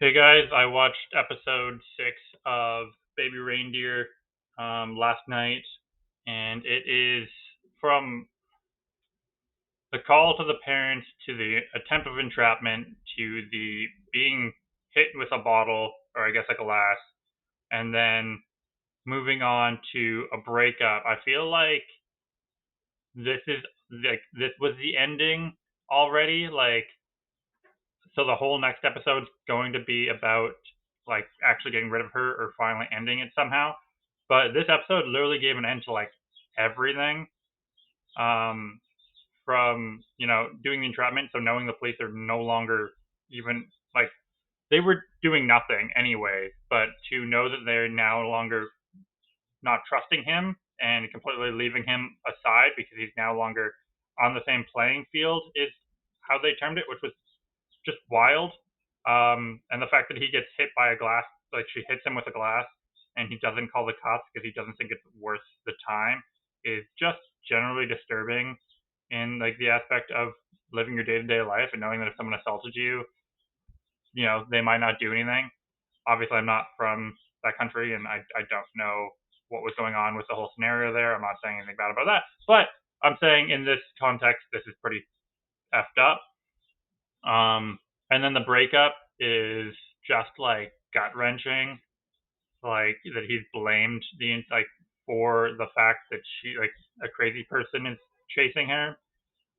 Hey guys, I watched episode 6 of Baby Reindeer last night, and it is from the call to the parents to the attempt of entrapment to the being hit with a bottle, or I guess a glass, and then moving on to a breakup. I feel like this is this was the ending already. So the whole next episode's going to be about actually getting rid of her or finally ending it somehow. But this episode literally gave an end to everything. Um, from doing the entrapment, so knowing the police are no longer even like they were doing nothing anyway, but to know that they're now longer not trusting him and completely leaving him aside because he's no longer on the same playing field is how they termed it, which was just wild. And the fact that he gets hit by a glass, like she hits him with a glass, and he doesn't call the cops because he doesn't think it's worth the time, is just generally disturbing in the aspect of living your day to day life and knowing that if someone assaulted you, they might not do anything. Obviously, I'm not from that country, and I don't know what was going on with the whole scenario there. I'm not saying anything bad about that, but I'm saying in this context, this is pretty effed up. And then the breakup is just gut wrenching, like that he's blamed for the fact that she a crazy person is chasing her.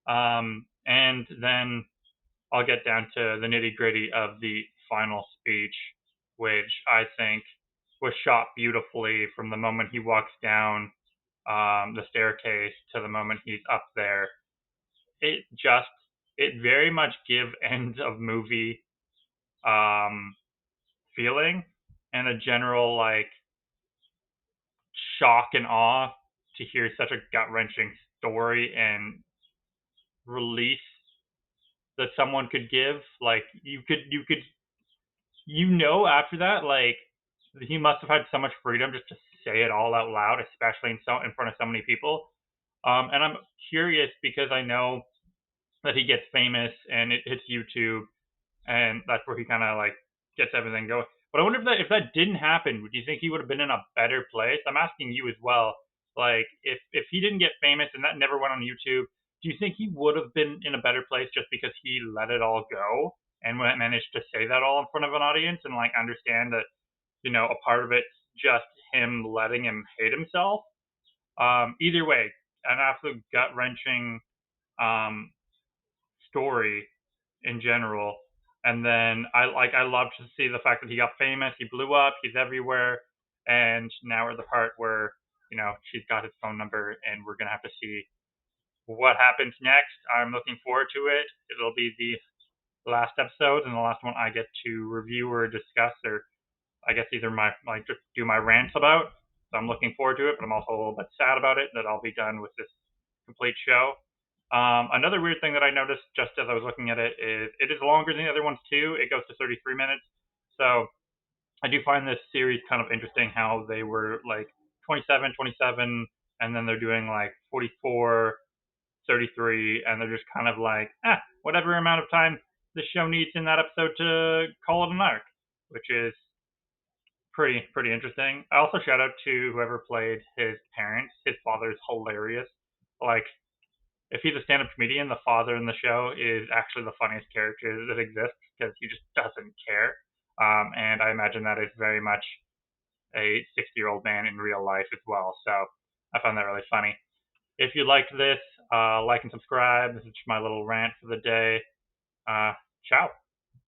And then I'll get down to the nitty gritty of the final speech, which I think was shot beautifully from the moment he walks down the staircase to the moment he's up there. It just it very much give end of movie um, feeling and a general shock and awe to hear such a gut wrenching story and release that someone could give. Like after that, he must have had so much freedom just to say it all out loud, especially in front of so many people. And I'm curious because I know that he gets famous and it hits YouTube, and that's where he kind of gets everything going. But I wonder if that didn't happen, would you think he would have been in a better place? I'm asking you as well. Like, if he didn't get famous and that never went on YouTube, do you think he would have been in a better place just because he let it all go and managed to say that all in front of an audience and understand that a part of it's just him letting him hate himself? Either way, an absolute gut wrenching um, story in general. And then I love to see the fact that he got famous, he blew up, he's everywhere, and now we're at the part where she's got his phone number, and we're gonna have to see what happens next. I'm looking forward to it. It'll be the last episode and the last one I get to review or discuss, or I guess these are my just do my rants about. So I'm looking forward to it, but I'm also a little bit sad about it that I'll be done with this complete show. Another weird thing that I noticed just as I was looking at it is longer than the other ones too. It goes to 33 minutes. So I do find this series kind of interesting how they were 27, 27, and then they're doing 44, 33, and they're just kind of whatever amount of time the show needs in that episode to call it an arc, which is pretty interesting. I also shout out to whoever played his parents. His father is hilarious. Like, if he's a stand-up comedian, the father in the show is actually the funniest character that exists because he just doesn't care. And I imagine that is very much a 60-year-old man in real life as well. So I found that really funny. If you liked this, like and subscribe. This is my little rant for the day. Ciao.